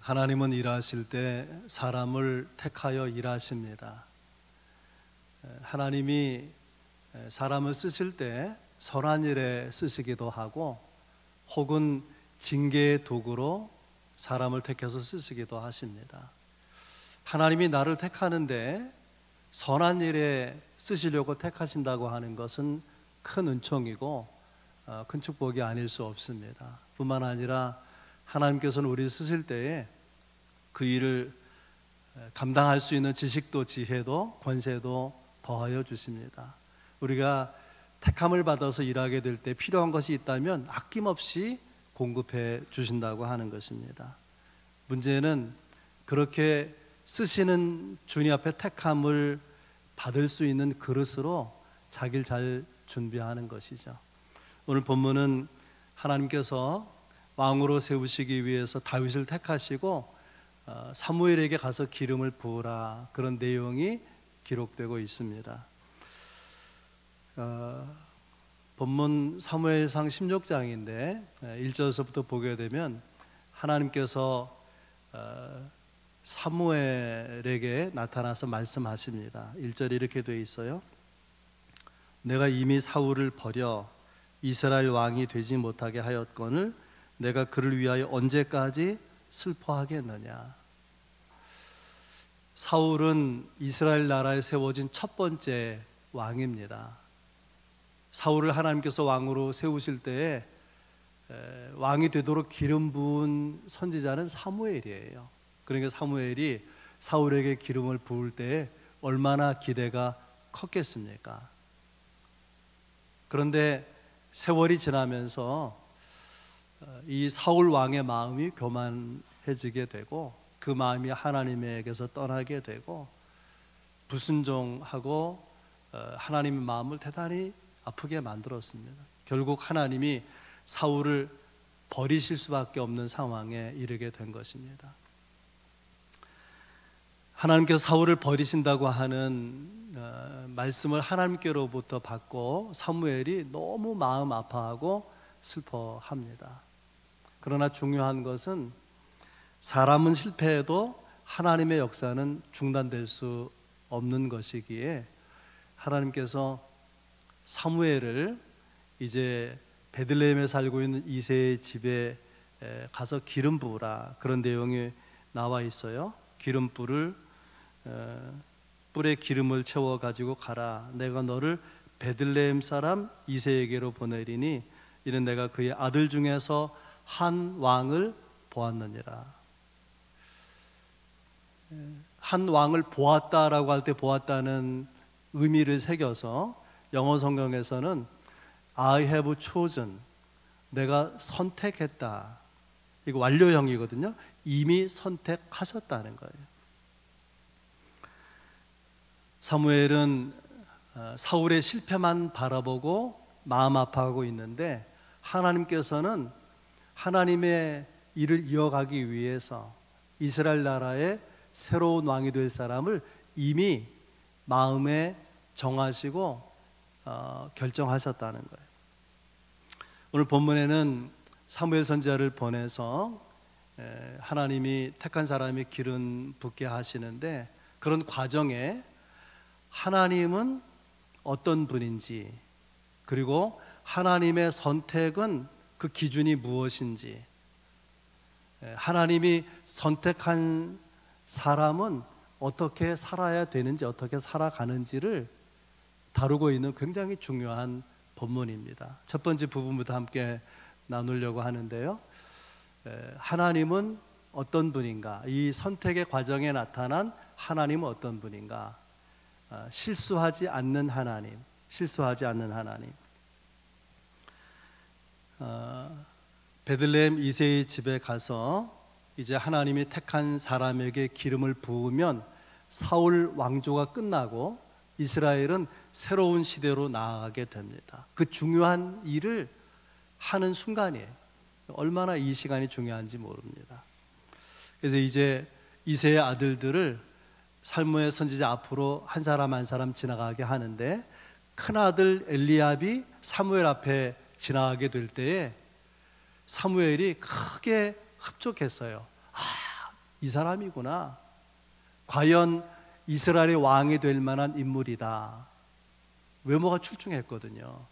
하나님은 일하실 때 사람을 택하여 일하십니다. 하나님이 사람을 쓰실 때 선한 일에 쓰시기도 하고 혹은 징계의 도구로 사람을 택해서 쓰시기도 하십니다. 하나님이 나를 택하는데 선한 일에 쓰시려고 택하신다고 하는 것은 큰 은총이고 큰 축복이 아닐 수 없습니다. 뿐만 아니라 하나님께서는 우리를 쓰실 때에 그 일을 감당할 수 있는 지식도 지혜도 권세도 더하여 주십니다. 우리가 택함을 받아서 일하게 될 때 필요한 것이 있다면 아낌없이 공급해 주신다고 하는 것입니다. 문제는 그렇게 쓰시는 주님 앞에 택함을 받을 수 있는 그릇으로 자기를 잘 준비하는 것이죠. 오늘 본문은 하나님께서 왕으로 세우시기 위해서 다윗을 택하시고 사무엘에게 가서 기름을 부으라, 그런 내용이 기록되고 있습니다. 본문 사무엘상 16장인데 1절에서부터 보게 되면 하나님께서 사무엘에게 나타나서 말씀하십니다. 1절에 이렇게 되어 있어요. 내가 이미 사울을 버려 이스라엘 왕이 되지 못하게 하였거늘 내가 그를 위하여 언제까지 슬퍼하겠느냐. 사울은 이스라엘 나라에 세워진 첫 번째 왕입니다. 사울을 하나님께서 왕으로 세우실 때에 왕이 되도록 기름 부은 선지자는 사무엘이에요. 그러니까 사무엘이 사울에게 기름을 부을 때에 얼마나 기대가 컸겠습니까? 그런데 세월이 지나면서 이 사울 왕의 마음이 교만해지게 되고 그 마음이 하나님에게서 떠나게 되고 불순종하고 하나님의 마음을 대단히 아프게 만들었습니다. 결국 하나님이 사울을 버리실 수밖에 없는 상황에 이르게 된 것입니다. 하나님께서 사울을 버리신다고 하는 말씀을 하나님께로부터 받고 사무엘이 너무 마음 아파하고 슬퍼합니다. 그러나 중요한 것은 사람은 실패해도 하나님의 역사는 중단될 수 없는 것이기에 하나님께서 사무엘을 이제 베들레헴에 살고 있는 이새의 집에 가서 기름 부으라, 그런 내용이 나와 있어요. 기름불을 뿔에 기름을 채워 가지고 가라. 내가 너를 베들레헴 사람 이새에게로 보내리니 이는 내가 그의 아들 중에서 한 왕을 보았느니라. 한 왕을 보았다라고 할 때 보았다는 의미를 새겨서 영어 성경에서는 I have chosen, 내가 선택했다, 이거 완료형이거든요. 이미 선택하셨다는 거예요. 사무엘은 사울의 실패만 바라보고 마음 아파하고 있는데 하나님께서는 하나님의 일을 이어가기 위해서 이스라엘 나라의 새로운 왕이 될 사람을 이미 마음에 정하시고 결정하셨다는 거예요. 오늘 본문에는 사무엘 선지자를 보내서 하나님이 택한 사람이 기름 붓게 하시는데 그런 과정에 하나님은 어떤 분인지, 그리고 하나님의 선택은 그 기준이 무엇인지, 하나님이 선택한 사람은 어떻게 살아야 되는지, 어떻게 살아가는지를 다루고 있는 굉장히 중요한 본문입니다. 첫 번째 부분부터 함께 나누려고 하는데요. 하나님은 어떤 분인가? 이 선택의 과정에 나타난 하나님은 어떤 분인가? 실수하지 않는 하나님, 실수하지 않는 하나님. 베들레헴 이새의 집에 가서 이제 하나님이 택한 사람에게 기름을 부으면 사울 왕조가 끝나고 이스라엘은 새로운 시대로 나아가게 됩니다. 그 중요한 일을 하는 순간이에요. 얼마나 이 시간이 중요한지 모릅니다. 그래서 이제 이새의 아들들을 살무의 선지자 앞으로 한 사람 한 사람 지나가게 하는데 큰아들 엘리압이 사무엘 앞에 지나가게 될 때에 사무엘이 크게 흡족했어요. 이 사람이구나. 과연 이스라엘의 왕이 될 만한 인물이다. 외모가 출중했거든요.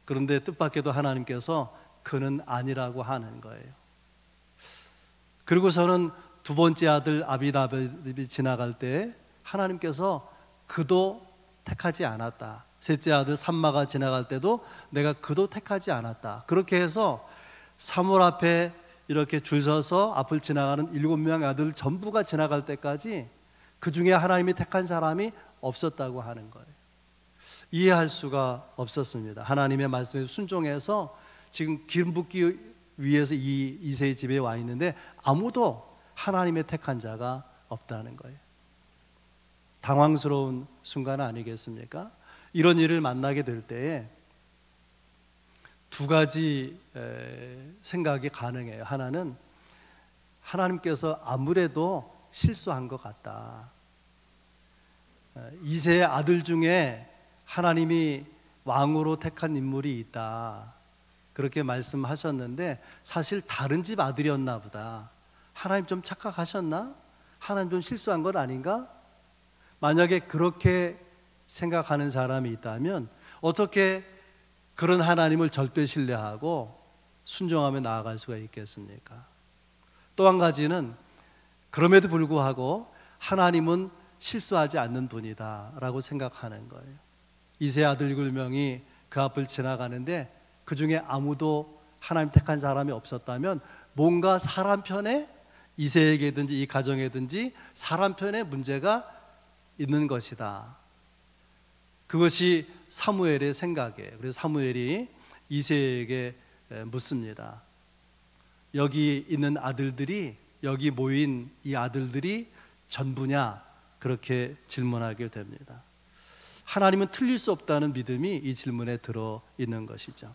그런데 뜻밖에도 하나님께서 그는 아니라고 하는 거예요. 그리고서는 두 번째 아들 아비나답이 지나갈 때 하나님께서 그도 택하지 않았다. 셋째 아들 삼마가 지나갈 때도 내가 그도 택하지 않았다. 그렇게 해서 사무엘 앞에 이렇게 줄 서서 앞을 지나가는 7명의 아들 전부가 지나갈 때까지 그 중에 하나님이 택한 사람이 없었다고 하는 거예요. 이해할 수가 없었습니다. 하나님의 말씀에 순종해서 지금 기름 붓기 위해서 이 이새의 집에 와 있는데 아무도 하나님의 택한 자가 없다는 거예요. 당황스러운 순간 아니겠습니까? 이런 일을 만나게 될 때에 두 가지 생각이 가능해요. 하나는 하나님께서 아무래도 실수한 것 같다. 이새의 아들 중에 하나님이 왕으로 택한 인물이 있다. 그렇게 말씀하셨는데 사실 다른 집 아들이었나 보다. 하나님 좀 착각하셨나? 하나님 좀 실수한 것 아닌가? 만약에 그렇게 생각하는 사람이 있다면 어떻게 그런 하나님을 절대 신뢰하고 순종하며 나아갈 수가 있겠습니까? 또 한 가지는 그럼에도 불구하고 하나님은 실수하지 않는 분이다 라고 생각하는 거예요. 이새 아들 7명이 그 앞을 지나가는데 그 중에 아무도 하나님 택한 사람이 없었다면 뭔가 사람 편에 이새에게든지 이 가정에든지 사람 편에 문제가 있는 것이다. 그것이 사무엘의 생각이에요. 그래서 사무엘이 이새에게 묻습니다. 여기 있는 아들들이, 여기 모인 이 아들들이 전부냐? 그렇게 질문하게 됩니다. 하나님은 틀릴 수 없다는 믿음이 이 질문에 들어 있는 것이죠.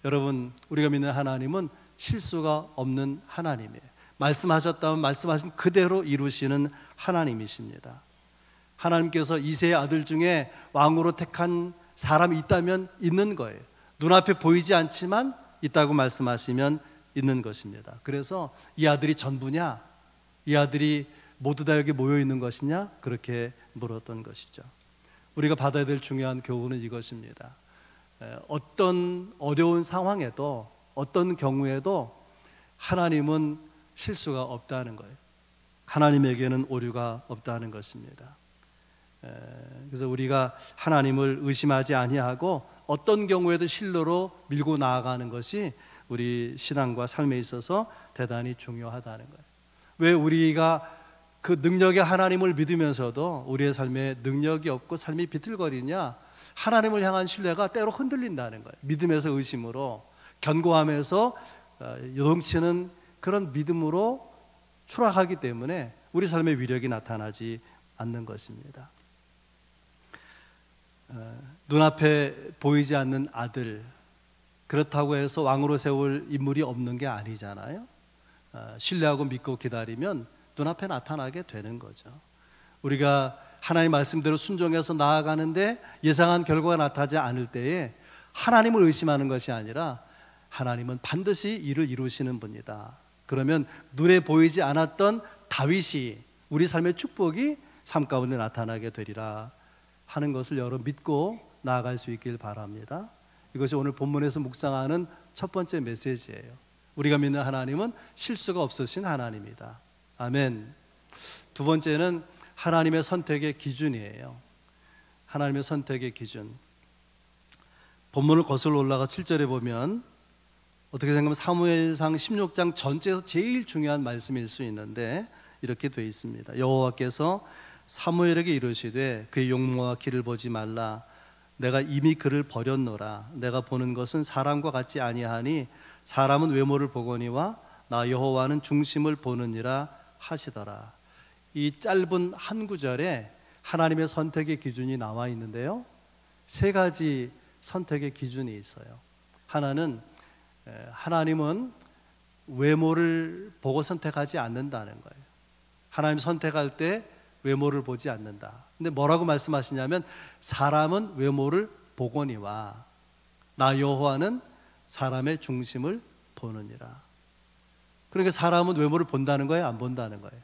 여러분, 우리가 믿는 하나님은 실수가 없는 하나님이에요. 말씀하셨다면 말씀하신 그대로 이루시는 하나님이십니다. 하나님께서 이새의 아들 중에 왕으로 택한 사람이 있다면 있는 거예요. 눈앞에 보이지 않지만 있다고 말씀하시면 있는 것입니다. 그래서 이 아들이 전부냐? 이 아들이 모두 다 여기 모여 있는 것이냐? 그렇게 물었던 것이죠. 우리가 받아야 될 중요한 교훈은 이것입니다. 어떤 어려운 상황에도 어떤 경우에도 하나님은 실수가 없다는 거예요. 하나님에게는 오류가 없다는 것입니다. 그래서 우리가 하나님을 의심하지 아니하고 어떤 경우에도 신뢰로 밀고 나아가는 것이 우리 신앙과 삶에 있어서 대단히 중요하다는 거예요. 왜 우리가 그 능력의 하나님을 믿으면서도 우리의 삶에 능력이 없고 삶이 비틀거리냐? 하나님을 향한 신뢰가 때로 흔들린다는 거예요. 믿음에서 의심으로, 견고함에서 요동치는 그런 믿음으로 추락하기 때문에 우리 삶의 위력이 나타나지 않는 것입니다. 눈앞에 보이지 않는 아들, 그렇다고 해서 왕으로 세울 인물이 없는 게 아니잖아요. 신뢰하고 믿고 기다리면 눈앞에 나타나게 되는 거죠. 우리가 하나님 말씀대로 순종해서 나아가는데 예상한 결과가 나타나지 않을 때에 하나님을 의심하는 것이 아니라 하나님은 반드시 일을 이루시는 분이다. 그러면 눈에 보이지 않았던 다윗이, 우리 삶의 축복이 삶 가운데 나타나게 되리라 하는 것을 여러 믿고 나아갈 수 있길 바랍니다. 이것이 오늘 본문에서 묵상하는 첫 번째 메시지예요. 우리가 믿는 하나님은 실수가 없으신 하나님이다. 아멘. 두 번째는 하나님의 선택의 기준이에요. 하나님의 선택의 기준. 본문을 거슬러 올라가 7절에 보면 어떻게 생각하면 사무엘상 16장 전체에서 제일 중요한 말씀일 수 있는데 이렇게 되어 있습니다. 여호와께서 사무엘에게 이르시되 그의 용모와 길을 보지 말라. 내가 이미 그를 버렸노라. 내가 보는 것은 사람과 같지 아니하니 사람은 외모를 보거니와 나 여호와는 중심을 보느니라 하시더라. 이 짧은 한 구절에 하나님의 선택의 기준이 나와 있는데요, 세 가지 선택의 기준이 있어요. 하나는 하나님은 외모를 보고 선택하지 않는다는 거예요. 하나님 선택할 때 외모를 보지 않는다. 근데 뭐라고 말씀하시냐면 사람은 외모를 보거니와 나 여호와는 사람의 중심을 보느니라. 그러니까 사람은 외모를 본다는 거예요, 안 본다는 거예요?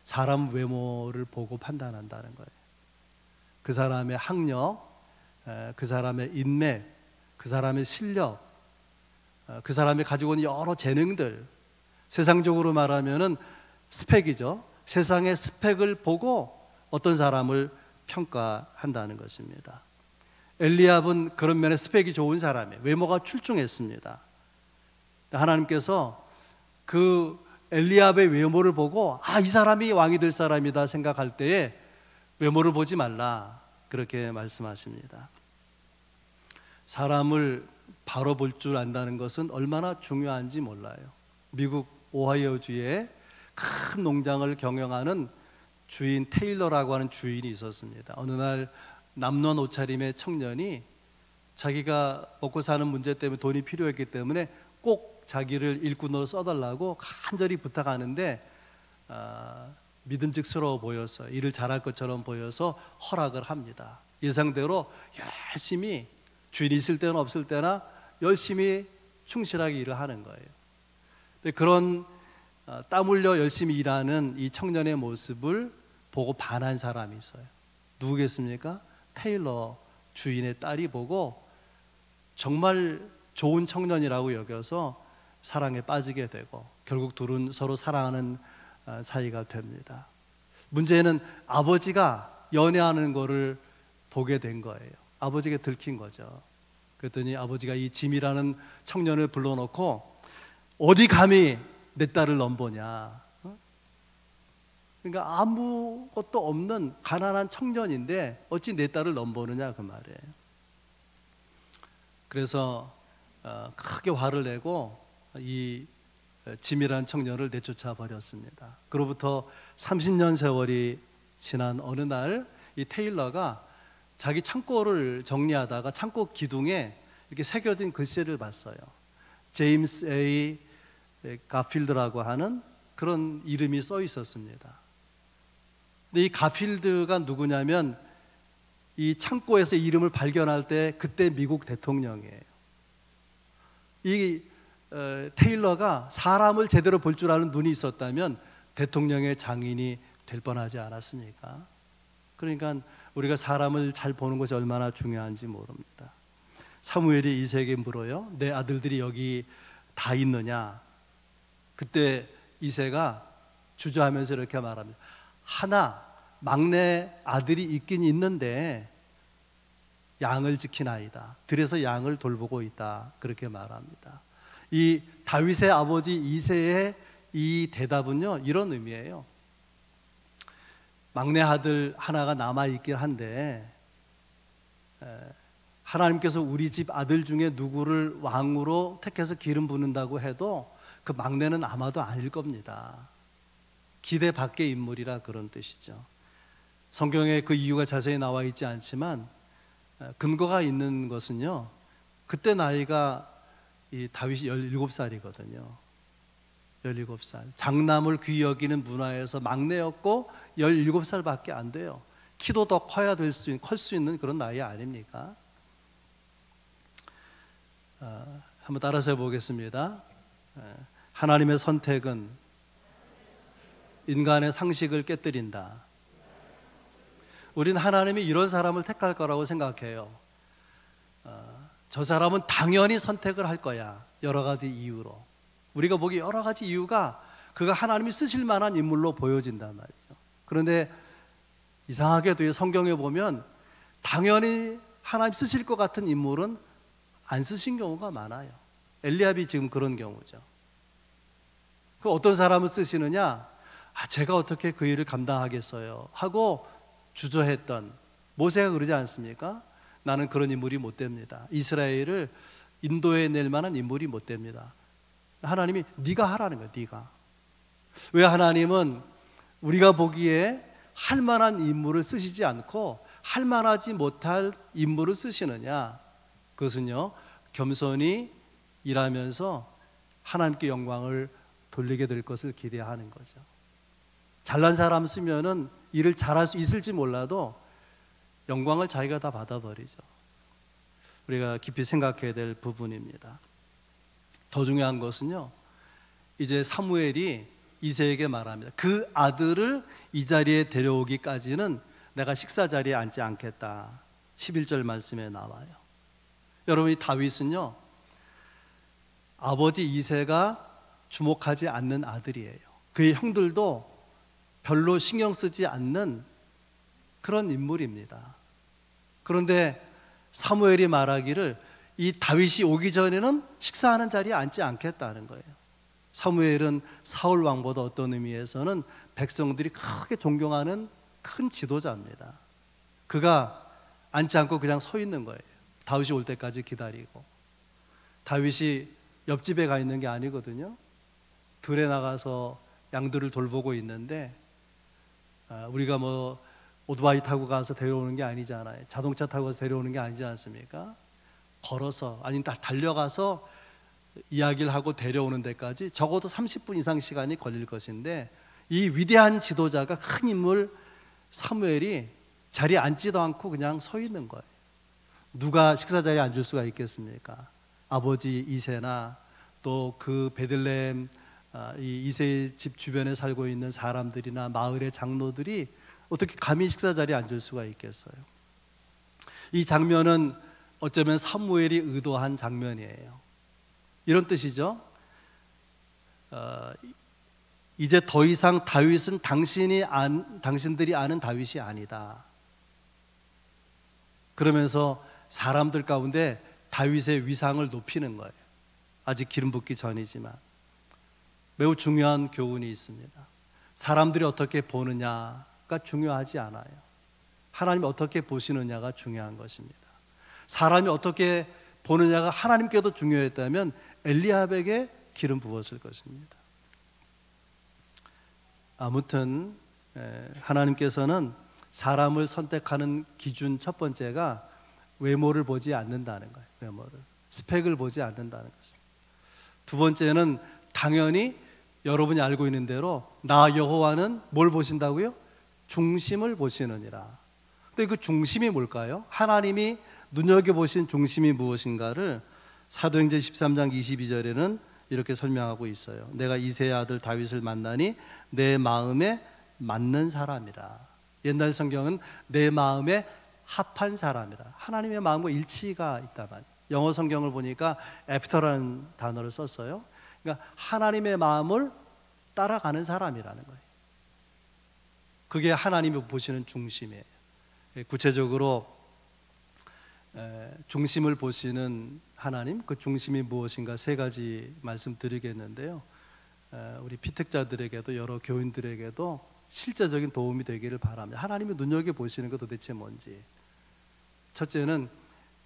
사람 외모를 보고 판단한다는 거예요. 그 사람의 학력, 그 사람의 인맥, 그 사람의 실력, 그 사람이 가지고 있는 여러 재능들, 세상적으로 말하면은 스펙이죠. 세상의 스펙을 보고 어떤 사람을 평가한다는 것입니다. 엘리압은 그런 면에 스펙이 좋은 사람이에요. 외모가 출중했습니다. 하나님께서 그 엘리압의 외모를 보고 이 사람이 왕이 될 사람이다 생각할 때에 외모를 보지 말라, 그렇게 말씀하십니다. 사람을 바로 볼 줄 안다는 것은 얼마나 중요한지 몰라요. 미국 오하이오주에 큰 농장을 경영하는 주인 테일러라고 하는 주인이 있었습니다. 어느 날 남론 옷차림의 청년이 자기가 먹고 사는 문제 때문에 돈이 필요했기 때문에 꼭 자기를 일꾼으로 써달라고 간절히 부탁하는데 믿음직스러워 보여서, 일을 잘할 것처럼 보여서 허락을 합니다. 예상대로 열심히, 주인이 있을 때나 없을 때나 열심히 충실하게 일을 하는 거예요. 그런 땀 흘려 열심히 일하는 이 청년의 모습을 보고 반한 사람이 있어요. 누구겠습니까? 테일러 주인의 딸이 보고 정말 좋은 청년이라고 여겨서 사랑에 빠지게 되고 결국 둘은 서로 사랑하는 사이가 됩니다. 문제는 아버지가 연애하는 거를 보게 된 거예요. 아버지가 들킨 거죠. 그랬더니 아버지가 이 짐이라는 청년을 불러놓고 어디 감히 내 딸을 넘보냐. 그러니까 아무것도 없는 가난한 청년인데 어찌 내 딸을 넘보느냐, 그 말이에요. 그래서 크게 화를 내고 이 짐이라는 청년을 내쫓아 버렸습니다. 그로부터 30년 세월이 지난 어느 날 이 테일러가 자기 창고를 정리하다가 창고 기둥에 이렇게 새겨진 글씨를 봤어요. 제임스 A. 가필드라고 하는 그런 이름이 써 있었습니다. 근데 이 가필드가 누구냐면 이 창고에서 이름을 발견할 때 그때 미국 대통령이에요. 이 테일러가 사람을 제대로 볼 줄 아는 눈이 있었다면 대통령의 장인이 될 뻔하지 않았습니까? 그러니까 우리가 사람을 잘 보는 것이 얼마나 중요한지 모릅니다. 사무엘이 이새에게 물어요. 내 아들들이 여기 다 있느냐? 그때 이새가 주저하면서 이렇게 말합니다. 하나, 막내 아들이 있긴 있는데 양을 지키나이다. 들에서 양을 돌보고 있다. 그렇게 말합니다. 이 다윗의 아버지 이새의 이 대답은요, 이런 의미예요. 막내 아들 하나가 남아있긴 한데 하나님께서 우리 집 아들 중에 누구를 왕으로 택해서 기름 붓는다고 해도 그 막내는 아마도 아닐 겁니다. 기대 밖의 인물이라 그런 뜻이죠. 성경에 그 이유가 자세히 나와 있지 않지만 근거가 있는 것은요, 그때 나이가 이 다윗이 17살이거든요. 17살. 장남을 귀히 여기는 문화에서 막내였고 17살밖에 안 돼요. 키도 더 커야 클 수 있는 그런 나이 아닙니까? 한번 따라서 해보겠습니다. 하나님의 선택은 인간의 상식을 깨뜨린다. 우리는 하나님이 이런 사람을 택할 거라고 생각해요. 저 사람은 당연히 선택을 할 거야. 여러 가지 이유로. 우리가 보기 여러 가지 이유가 그가 하나님이 쓰실 만한 인물로 보여진단 말이죠. 그런데 이상하게도 성경에 보면 당연히 하나님 쓰실 것 같은 인물은 안 쓰신 경우가 많아요. 엘리압이 지금 그런 경우죠. 그 어떤 사람을 쓰시느냐? 제가 어떻게 그 일을 감당하겠어요? 하고 주저했던 모세가 그러지 않습니까? 나는 그런 인물이 못 됩니다. 이스라엘을 인도해 낼 만한 인물이 못 됩니다. 하나님이 네가 하라는 거예요. 네가. 왜 하나님은 우리가 보기에 할 만한 인물을 쓰시지 않고 할 만하지 못할 인물을 쓰시느냐? 그것은요, 겸손히 일하면서 하나님께 영광을 돌리게 될 것을 기대하는 거죠. 잘난 사람 쓰면은 일을 잘할 수 있을지 몰라도 영광을 자기가 다 받아버리죠. 우리가 깊이 생각해야 될 부분입니다. 더 중요한 것은요, 이제 사무엘이 이새에게 말합니다. 그 아들을 이 자리에 데려오기까지는 내가 식사 자리에 앉지 않겠다. 11절 말씀에 나와요. 여러분, 이 다윗은요, 아버지 이새가 주목하지 않는 아들이에요. 그의 형들도 별로 신경 쓰지 않는 그런 인물입니다. 그런데 사무엘이 말하기를 이 다윗이 오기 전에는 식사하는 자리에 앉지 않겠다는 거예요. 사무엘은 사울 왕보다 어떤 의미에서는 백성들이 크게 존경하는 큰 지도자입니다. 그가 앉지 않고 그냥 서 있는 거예요. 다윗이 올 때까지 기다리고. 다윗이 옆집에 가 있는 게 아니거든요. 들에 나가서 양들을 돌보고 있는데, 우리가 뭐 오토바이 타고 가서 데려오는 게 아니잖아요. 자동차 타고 가서 데려오는 게 아니지 않습니까? 걸어서, 아니면 다 달려가서 이야기를 하고 데려오는 데까지 적어도 30분 이상 시간이 걸릴 것인데, 이 위대한 지도자가, 큰 인물 사무엘이 자리에 앉지도 않고 그냥 서 있는 거예요. 누가 식사 자리에 앉을 수가 있겠습니까? 아버지 이새나 또 그 베들레헴 이 이새의 집 주변에 살고 있는 사람들이나 마을의 장로들이 어떻게 감히 식사 자리에 앉을 수가 있겠어요? 이 장면은 어쩌면 사무엘이 의도한 장면이에요. 이런 뜻이죠. 이제 더 이상 다윗은 당신들이 아는 다윗이 아니다. 그러면서 사람들 가운데 다윗의 위상을 높이는 거예요. 아직 기름 붓기 전이지만. 매우 중요한 교훈이 있습니다. 사람들이 어떻게 보느냐가 중요하지 않아요. 하나님이 어떻게 보시느냐가 중요한 것입니다. 사람이 어떻게 보느냐가 하나님께도 중요했다면 엘리압에게 기름 부었을 것입니다. 아무튼 하나님께서는 사람을 선택하는 기준 첫 번째가 외모를 보지 않는다는 거예요. 외모를, 스펙을 보지 않는다는 것입니다. 두 번째는 당연히 여러분이 알고 있는 대로 나 여호와는 뭘 보신다고요? 중심을 보시느니라. 근데 그 중심이 뭘까요? 하나님이 눈여겨보신 중심이 무엇인가를 사도행전 13장 22절에는 이렇게 설명하고 있어요. 내가 이새의 아들 다윗을 만나니 내 마음에 맞는 사람이라. 옛날 성경은 내 마음에 합한 사람이라. 하나님의 마음과 일치가 있다 말이에요. 영어 성경을 보니까 after라는 단어를 썼어요. 그러니까 하나님의 마음을 따라가는 사람이라는 거예요. 그게 하나님이 보시는 중심이에요. 구체적으로 중심을 보시는 하나님, 그 중심이 무엇인가 세 가지 말씀드리겠는데요. 우리 피택자들에게도 여러 교인들에게도 실제적인 도움이 되기를 바랍니다. 하나님이 눈여겨보시는 것 도대체 뭔지. 첫째는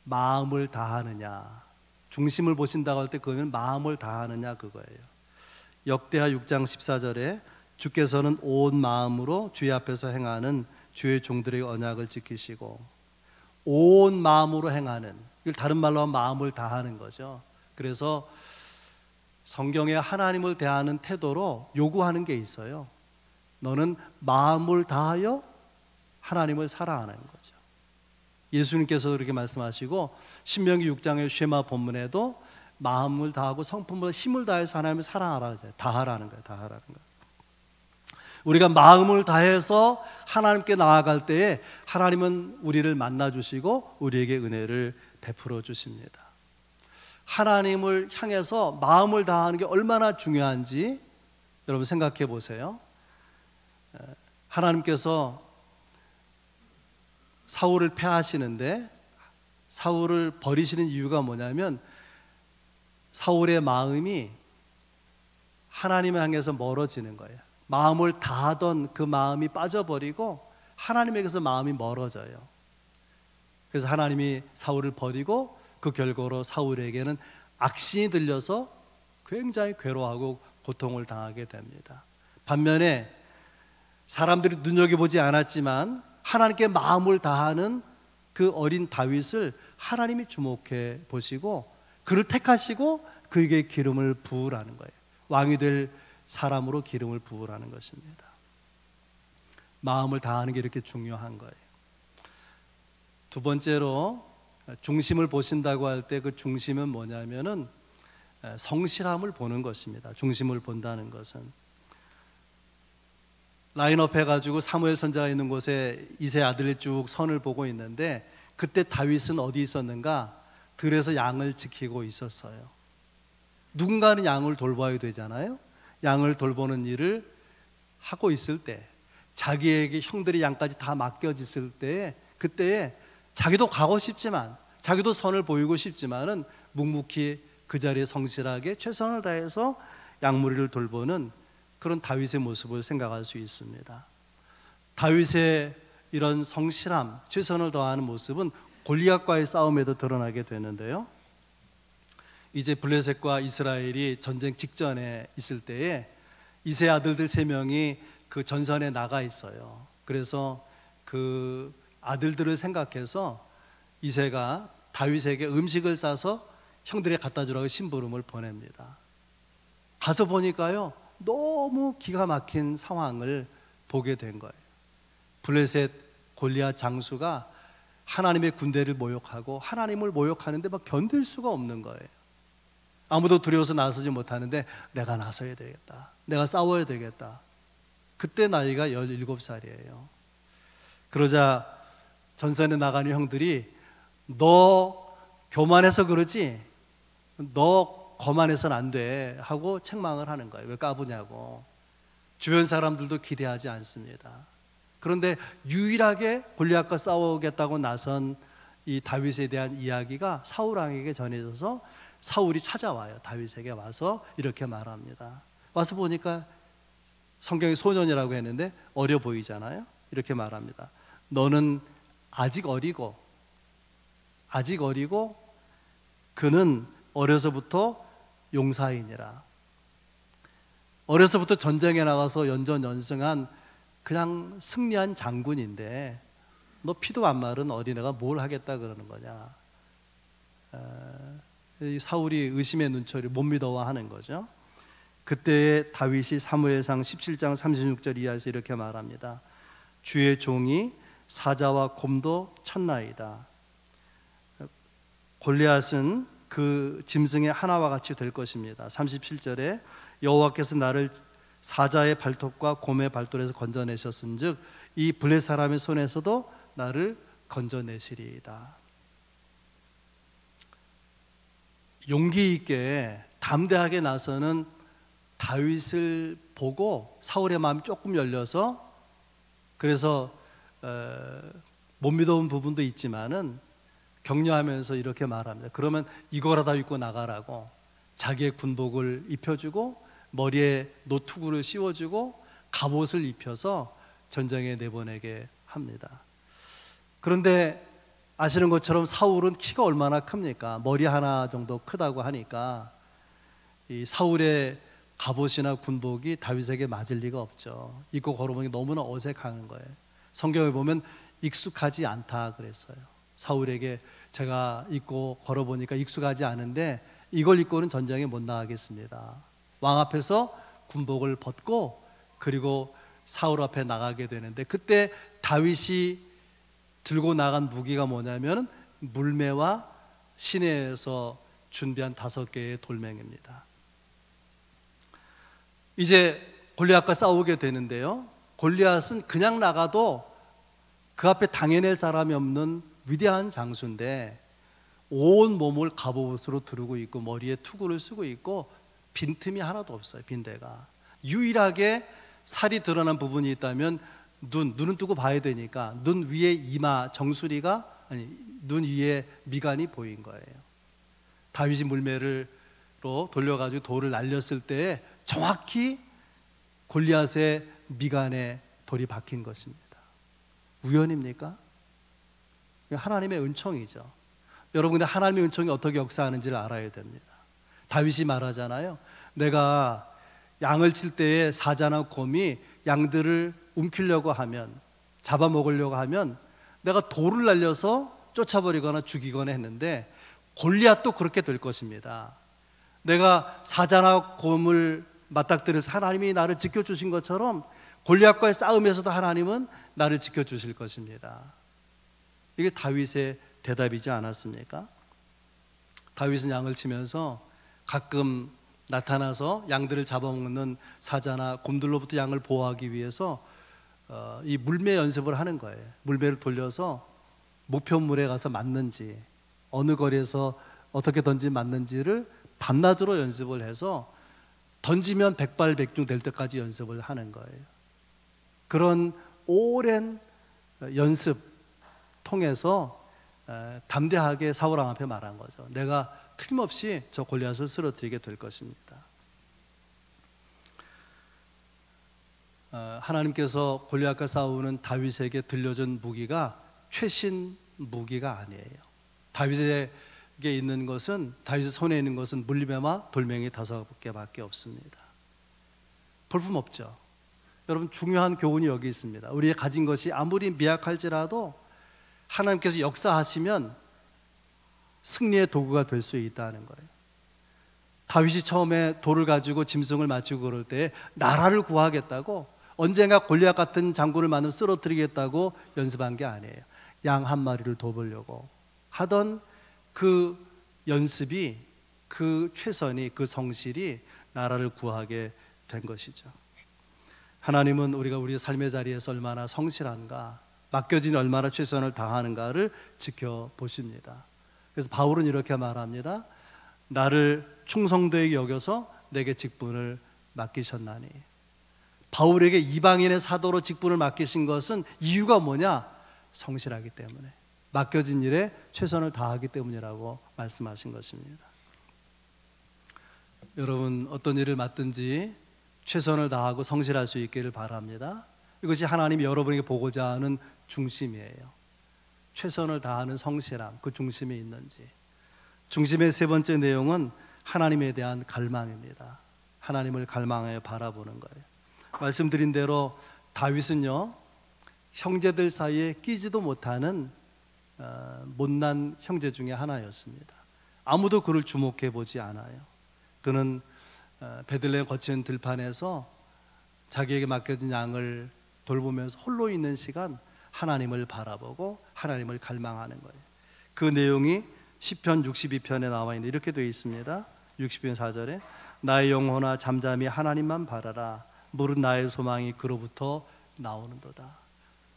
마음을 다하느냐. 중심을 보신다고 할 때 그거는 마음을 다하느냐 그거예요. 역대하 6장 14절에 주께서는 온 마음으로 주의 앞에서 행하는 주의 종들의 언약을 지키시고, 온 마음으로 행하는, 이걸 다른 말로 하면 마음을 다하는 거죠. 그래서 성경에 하나님을 대하는 태도로 요구하는 게 있어요. 너는 마음을 다하여 하나님을 사랑하는 거죠. 예수님께서 그렇게 말씀하시고, 신명기 6장의 쉐마 본문에도 마음을 다하고 성품보다 힘을 다해서 하나님을 사랑하라 그러죠. 다하라는 거예요. 다하라는 거예요. 우리가 마음을 다해서 하나님께 나아갈 때에 하나님은 우리를 만나주시고 우리에게 은혜를 베풀어 주십니다. 하나님을 향해서 마음을 다하는 게 얼마나 중요한지 여러분 생각해 보세요. 하나님께서 사울을 패하시는데 사울을 버리시는 이유가 뭐냐면 사울의 마음이 하나님을 향해서 멀어지는 거예요. 마음을 다하던 그 마음이 빠져버리고 하나님에게서 마음이 멀어져요. 그래서 하나님이 사울을 버리고 그 결과로 사울에게는 악신이 들려서 굉장히 괴로워하고 고통을 당하게 됩니다. 반면에 사람들이 눈여겨보지 않았지만 하나님께 마음을 다하는 그 어린 다윗을 하나님이 주목해 보시고 그를 택하시고 그에게 기름을 부으라는 거예요. 왕이 될 사람으로 기름을 부으라는 것입니다. 마음을 다하는 게 이렇게 중요한 거예요. 두 번째로 중심을 보신다고 할 때 그 중심은 뭐냐면은 성실함을 보는 것입니다. 중심을 본다는 것은 라인업 해가지고 사무엘 선지자가 있는 곳에 이세 아들이 쭉 선을 보고 있는데, 그때 다윗은 어디 있었는가? 들에서 양을 지키고 있었어요. 누군가는 양을 돌봐야 되잖아요. 양을 돌보는 일을 하고 있을 때, 자기에게 형들이 양까지 다 맡겨졌을 때, 그때에 자기도 가고 싶지만, 자기도 선을 보이고 싶지만은 묵묵히 그 자리에 성실하게 최선을 다해서 양무리를 돌보는 그런 다윗의 모습을 생각할 수 있습니다. 다윗의 이런 성실함, 최선을 다하는 모습은 골리앗과의 싸움에도 드러나게 되는데요. 이제 블레셋과 이스라엘이 전쟁 직전에 있을 때에 이세 아들들 3명이 그 전선에 나가 있어요. 그래서 그 아들들을 생각해서 이세가 다윗에게 음식을 싸서 형들에게 갖다 주라고 심부름을 보냅니다. 가서 보니까요, 너무 기가 막힌 상황을 보게 된 거예요. 블레셋 골리앗 장수가 하나님의 군대를 모욕하고 하나님을 모욕하는데 막 견딜 수가 없는 거예요. 아무도 두려워서 나서지 못하는데 내가 나서야 되겠다, 내가 싸워야 되겠다. 그때 나이가 17살이에요. 그러자 전선에 나가는 형들이 너 교만해서 그러지, 너 거만해서는 안 돼 하고 책망을 하는 거예요. 왜 까부냐고. 주변 사람들도 기대하지 않습니다. 그런데 유일하게 골리앗과 싸우겠다고 나선 이 다윗에 대한 이야기가 사울 왕에게 전해져서 사울이 찾아와요. 다윗에게 와서 이렇게 말합니다. 와서 보니까 성경이 소년이라고 했는데 어려 보이잖아요. 이렇게 말합니다. 너는 아직 어리고 그는 어려서부터 용사이니라. 어려서부터 전쟁에 나가서 연전연승한 그냥 승리한 장군인데 너 피도 안 마른 어린애가 뭘 하겠다 그러는 거냐. 이 사울이 의심의 눈초리 못 믿어와 하는 거죠. 그때 다윗이 사무엘상 17장 36절 이하에서 이렇게 말합니다. 주의 종이 사자와 곰도 쳤나이다. 골리앗은 그 짐승의 하나와 같이 될 것입니다. 37절에 여호와께서 나를 사자의 발톱과 곰의 발톱에서 건져내셨은즉 이 블레 사람의 손에서도 나를 건져내시리이다. 용기 있게 담대하게 나서는 다윗을 보고 사울의 마음이 조금 열려서, 그래서 못 믿어온 부분도 있지만은 격려하면서 이렇게 말합니다. 그러면 이거라도 입고 나가라고 자기의 군복을 입혀주고 머리에 노투구를 씌워주고 갑옷을 입혀서 전쟁에 내보내게 합니다. 그런데 아시는 것처럼 사울은 키가 얼마나 큽니까? 머리 하나 정도 크다고 하니까 이 사울의 갑옷이나 군복이 다윗에게 맞을 리가 없죠. 입고 걸어보니 너무나 어색한 거예요. 성경에 보면 익숙하지 않다 그랬어요. 사울에게 제가 입고 걸어보니까 익숙하지 않은데 이걸 입고는 전쟁에 못 나가겠습니다. 왕 앞에서 군복을 벗고 그리고 사울 앞에 나가게 되는데, 그때 다윗이 들고 나간 무기가 뭐냐면 물매와 시내에서 준비한 5개의 돌멩입니다. 이제 골리앗과 싸우게 되는데요, 골리앗은 그냥 나가도 그 앞에 당해낼 사람이 없는 위대한 장수인데 온 몸을 갑옷으로 두르고 있고 머리에 투구를 쓰고 있고 빈틈이 하나도 없어요. 빈대가 유일하게 살이 드러난 부분이 있다면 눈은 뜨고 봐야 되니까 눈 위에 이마 정수리가, 아니 눈 위에 미간이 보인 거예요. 다윗이 물매로 돌려가지고 돌을 날렸을 때 정확히 골리앗의 미간에 돌이 박힌 것입니다. 우연입니까? 하나님의 은총이죠. 여러분, 근데 하나님의 은총이 어떻게 역사하는지를 알아야 됩니다. 다윗이 말하잖아요. 내가 양을 칠 때에 사자나 곰이 양들을 움키려고 하면, 잡아먹으려고 하면 내가 돌을 날려서 쫓아버리거나 죽이거나 했는데 골리앗도 그렇게 될 것입니다. 내가 사자나 곰을 맞닥뜨려서 하나님이 나를 지켜주신 것처럼 골리앗과의 싸움에서도 하나님은 나를 지켜주실 것입니다. 이게 다윗의 대답이지 않았습니까? 다윗은 양을 치면서 가끔 나타나서 양들을 잡아먹는 사자나 곰들로부터 양을 보호하기 위해서 이 물매 연습을 하는 거예요. 물매를 돌려서 목표물에 가서 맞는지, 어느 거리에서 어떻게 던지면 맞는지를 밤낮으로 연습을 해서 던지면 백발백중 될 때까지 연습을 하는 거예요. 그런 오랜 연습 통해서 담대하게 사울왕 앞에 말한 거죠. 내가 틀림없이 저 골리앗을 쓰러뜨리게 될 것입니다. 하나님께서 골리앗과 싸우는 다윗에게 들려준 무기가 최신 무기가 아니에요. 다윗에게 있는 것은, 다윗의 손에 있는 것은 물리매와 돌멩이 5개밖에 없습니다. 볼품없죠. 여러분, 중요한 교훈이 여기 있습니다. 우리의 가진 것이 아무리 미약할지라도 하나님께서 역사하시면 승리의 도구가 될 수 있다는 거예요. 다윗이 처음에 돌을 가지고 짐승을 맞추고 그럴 때 나라를 구하겠다고, 언젠가 골리앗 같은 장군을 만나면 쓰러뜨리겠다고 연습한 게 아니에요. 양 한 마리를 돕으려고 하던 그 연습이, 그 최선이, 그 성실이 나라를 구하게 된 것이죠. 하나님은 우리가 우리의 삶의 자리에서 얼마나 성실한가, 맡겨진 얼마나 최선을 다하는가를 지켜보십니다. 그래서 바울은 이렇게 말합니다. 나를 충성되게 여겨서 내게 직분을 맡기셨나니. 바울에게 이방인의 사도로 직분을 맡기신 것은 이유가 뭐냐? 성실하기 때문에, 맡겨진 일에 최선을 다하기 때문이라고 말씀하신 것입니다. 여러분, 어떤 일을 맡든지 최선을 다하고 성실할 수 있기를 바랍니다. 이것이 하나님이 여러분에게 보고자 하는 중심이에요. 최선을 다하는 성실함, 그 중심에 있는지. 중심의 세 번째 내용은 하나님에 대한 갈망입니다. 하나님을 갈망하여 바라보는 거예요. 말씀드린 대로 다윗은요, 형제들 사이에 끼지도 못하는 못난 형제 중에 하나였습니다. 아무도 그를 주목해 보지 않아요. 그는 베들레헴 거친 들판에서 자기에게 맡겨진 양을 돌보면서 홀로 있는 시간 하나님을 바라보고 하나님을 갈망하는 거예요. 그 내용이 시편 62편에 나와 있는데 이렇게 되어 있습니다. 60편 4절에 나의 영혼아 잠잠히 하나님만 바라라. 모든 나의 소망이 그로부터 나오는도다.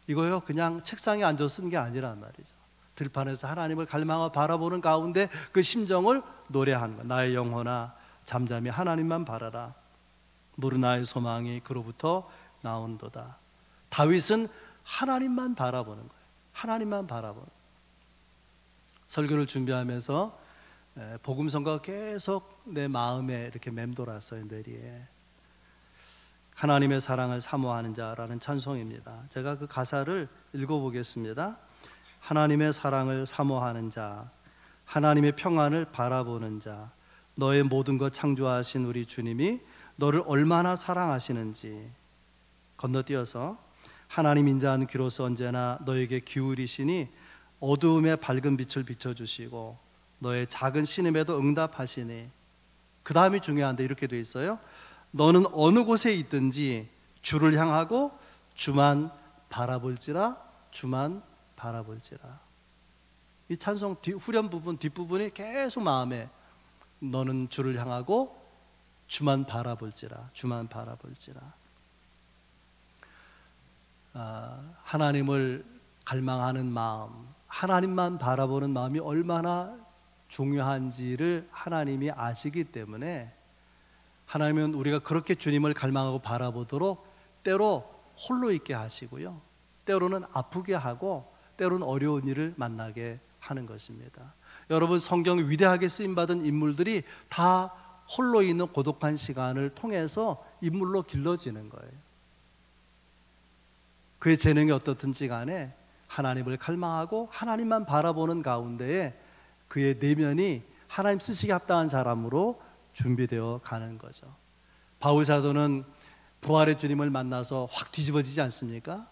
이거요, 그냥 책상에 앉아 쓴 게 아니란 말이죠. 들판에서 하나님을 갈망하고 바라보는 가운데 그 심정을 노래하는 거예요. 나의 영혼아 잠잠히 하나님만 바라라. 모든 나의 소망이 그로부터 나온도다. 다윗은 하나님만 바라보는 거예요. 하나님만 바라보는 거예요. 설교를 준비하면서 복음성가가 계속 내 마음에 이렇게 맴돌았어요. 뇌리에. 하나님의 사랑을 사모하는 자라는 찬송입니다. 제가 그 가사를 읽어보겠습니다. 하나님의 사랑을 사모하는 자, 하나님의 평안을 바라보는 자, 너의 모든 것 창조하신 우리 주님이 너를 얼마나 사랑하시는지. 건너뛰어서 하나님 인자한 귀로서 언제나 너에게 기울이시니 어두움에 밝은 빛을 비춰주시고 너의 작은 신음에도 응답하시니. 그 다음이 중요한데 이렇게 돼 있어요. 너는 어느 곳에 있든지 주를 향하고 주만 바라볼지라. 주만 바라볼지라. 이 찬송 후렴 부분, 뒷부분이 계속 마음에, 너는 주를 향하고 주만 바라볼지라. 주만 바라볼지라. 하나님을 갈망하는 마음, 하나님만 바라보는 마음이 얼마나 중요한지를 하나님이 아시기 때문에 하나님은 우리가 그렇게 주님을 갈망하고 바라보도록 때로 홀로 있게 하시고요, 때로는 아프게 하고 때로는 어려운 일을 만나게 하는 것입니다. 여러분, 성경에 위대하게 쓰임받은 인물들이 다 홀로 있는 고독한 시간을 통해서 인물로 길러지는 거예요. 그의 재능이 어떻든지 간에 하나님을 갈망하고 하나님만 바라보는 가운데에 그의 내면이 하나님 쓰시기 합당한 사람으로 준비되어 가는 거죠. 바울 사도는 부활의 주님을 만나서 확 뒤집어지지 않습니까?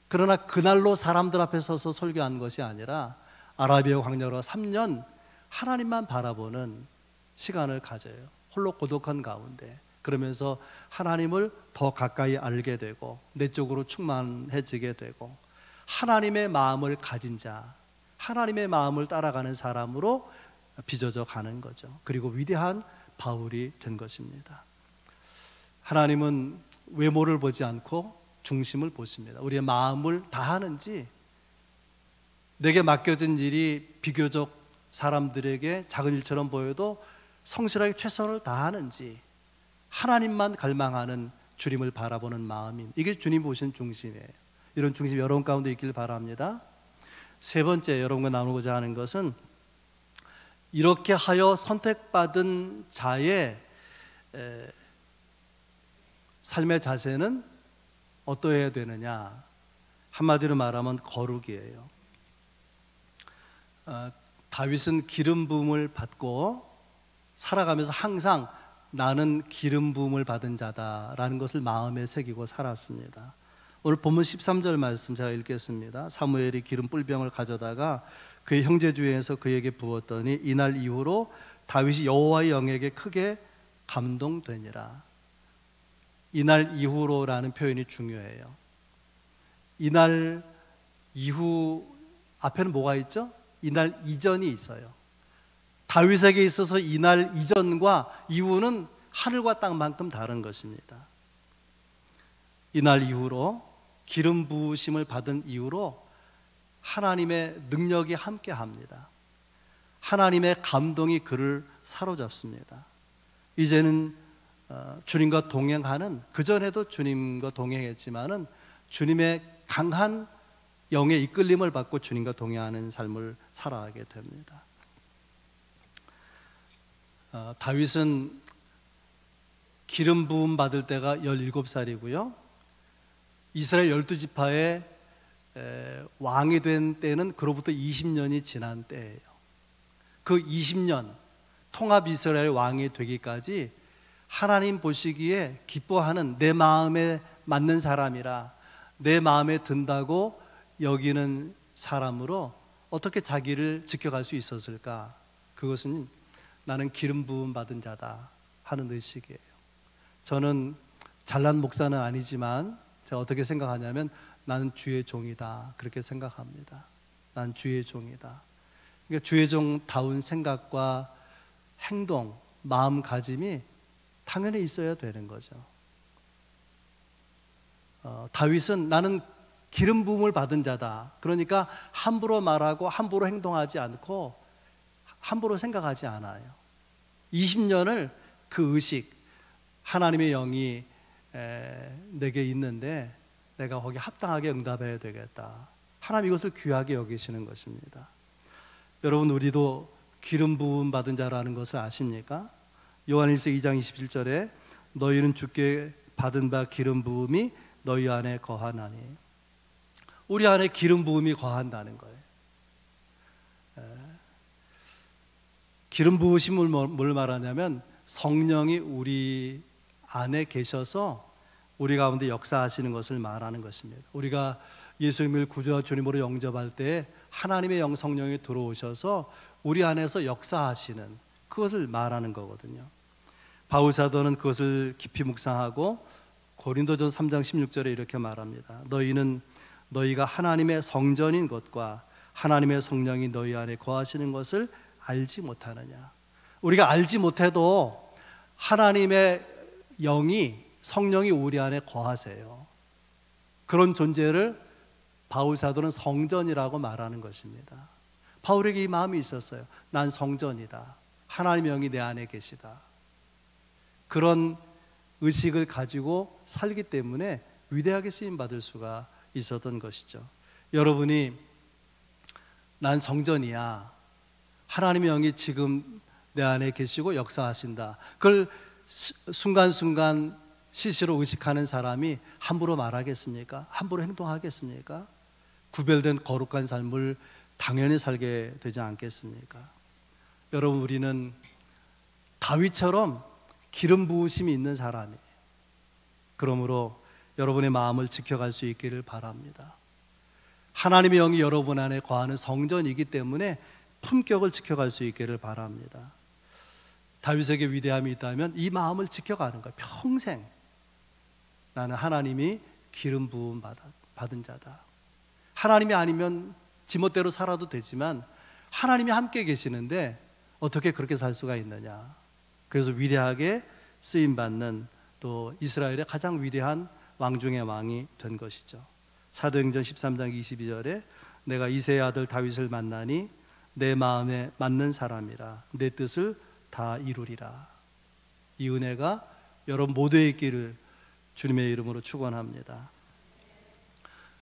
그러나 그날로 사람들 앞에 서서 설교한 것이 아니라 아라비아 광야로 3년 하나님만 바라보는 시간을 가져요. 홀로 고독한 가운데. 그러면서 하나님을 더 가까이 알게 되고 내적으로 충만해지게 되고 하나님의 마음을 가진 자, 하나님의 마음을 따라가는 사람으로 빚어져 가는 거죠. 그리고 위대한 바울이 된 것입니다. 하나님은 외모를 보지 않고 중심을 보십니다. 우리의 마음을 다하는지, 내게 맡겨진 일이 비교적 사람들에게 작은 일처럼 보여도 성실하게 최선을 다하는지, 하나님만 갈망하는 주님을 바라보는 마음인, 이게 주님 보신 중심이에요. 이런 중심이 여러분 가운데 있길 바랍니다. 세 번째 여러분과 나누고자 하는 것은, 이렇게 하여 선택받은 자의 삶의 자세는 어떠해야 되느냐? 한마디로 말하면 거룩이에요. 다윗은 기름 부음을 받고 살아가면서 항상 나는 기름 부음을 받은 자다라는 것을 마음에 새기고 살았습니다. 오늘 본문 13절 말씀 제가 읽겠습니다. 사무엘이 기름 뿔병을 가져다가 그의 형제 중에서 그에게 부었더니 이날 이후로 다윗이 여호와의 영에게 크게 감동되니라. 이날 이후로라는 표현이 중요해요. 이날 이후 앞에는 뭐가 있죠? 이날 이전이 있어요. 다윗에게 있어서 이날 이전과 이후는 하늘과 땅만큼 다른 것입니다. 이날 이후로, 기름 부으심을 받은 이후로 하나님의 능력이 함께합니다. 하나님의 감동이 그를 사로잡습니다. 이제는 주님과 동행하는, 그전에도 주님과 동행했지만은 주님의 강한 영의 이끌림을 받고 주님과 동행하는 삶을 살아가게 됩니다. 다윗은 기름 부음 받을 때가 17살이고요 이스라엘 12지파의 왕이 된 때는 그로부터 20년이 지난 때예요. 그 20년 통합 이스라엘 왕이 되기까지 하나님 보시기에 기뻐하는, 내 마음에 맞는 사람이라, 내 마음에 든다고 여기는 사람으로 어떻게 자기를 지켜갈 수 있었을까? 그것은 나는 기름 부음 받은 자다 하는 의식이에요. 저는 잘난 목사는 아니지만 제가 어떻게 생각하냐면, 나는 주의 종이다, 그렇게 생각합니다. 난 주의 종이다. 그러니까 주의 종다운 생각과 행동, 마음가짐이 당연히 있어야 되는 거죠. 다윗은 나는 기름 부음을 받은 자다. 그러니까 함부로 말하고 함부로 행동하지 않고 함부로 생각하지 않아요. 20년을 그 의식, 하나님의 영이 내게 있는데 내가 거기 합당하게 응답해야 되겠다. 하나님 이것을 귀하게 여기시는 것입니다. 여러분, 우리도 기름 부음 받은 자라는 것을 아십니까? 요한일서 2장 27절에 너희는 주께 받은 바 기름 부음이 너희 안에 거하나니, 우리 안에 기름 부음이 거한다는 거예요. 기름 부으심을 뭘 말하냐면, 성령이 우리 안에 계셔서 우리 가운데 역사하시는 것을 말하는 것입니다. 우리가 예수님을 구주와 주님으로 영접할 때 하나님의 영 성령이 들어오셔서 우리 안에서 역사하시는, 그것을 말하는 거거든요. 바울 사도는 그것을 깊이 묵상하고 고린도전 3장 16절에 이렇게 말합니다. 너희는 너희가 하나님의 성전인 것과 하나님의 성령이 너희 안에 거하시는 것을 알지 못하느냐. 우리가 알지 못해도 하나님의 영이, 성령이 우리 안에 거하세요. 그런 존재를 바울 사도는 성전이라고 말하는 것입니다. 바울에게 이 마음이 있었어요. 난 성전이다. 하나님의 영이 내 안에 계시다. 그런 의식을 가지고 살기 때문에 위대하게 쓰임받을 수가 있었던 것이죠. 여러분이 난 성전이야, 하나님의 영이 지금 내 안에 계시고 역사하신다, 그걸 순간순간 시시로 의식하는 사람이 함부로 말하겠습니까? 함부로 행동하겠습니까? 구별된 거룩한 삶을 당연히 살게 되지 않겠습니까? 여러분, 우리는 다윗처럼 기름 부으심이 있는 사람이에요. 그러므로 여러분의 마음을 지켜갈 수 있기를 바랍니다. 하나님의 영이 여러분 안에 거하는 성전이기 때문에 품격을 지켜갈 수 있기를 바랍니다. 다윗에게 위대함이 있다면 이 마음을 지켜가는 거예요. 평생 나는 하나님이 기름 부음 받은 자다. 하나님이 아니면 지멋대로 살아도 되지만 하나님이 함께 계시는데 어떻게 그렇게 살 수가 있느냐. 그래서 위대하게 쓰임받는 또 이스라엘의 가장 위대한 왕 중의 왕이 된 것이죠. 사도행전 13장 22절에 내가 이새의 아들 다윗을 만나니 내 마음에 맞는 사람이라 내 뜻을 다 이루리라. 이 은혜가 여러분 모두의 있기를 주님의 이름으로 축원합니다.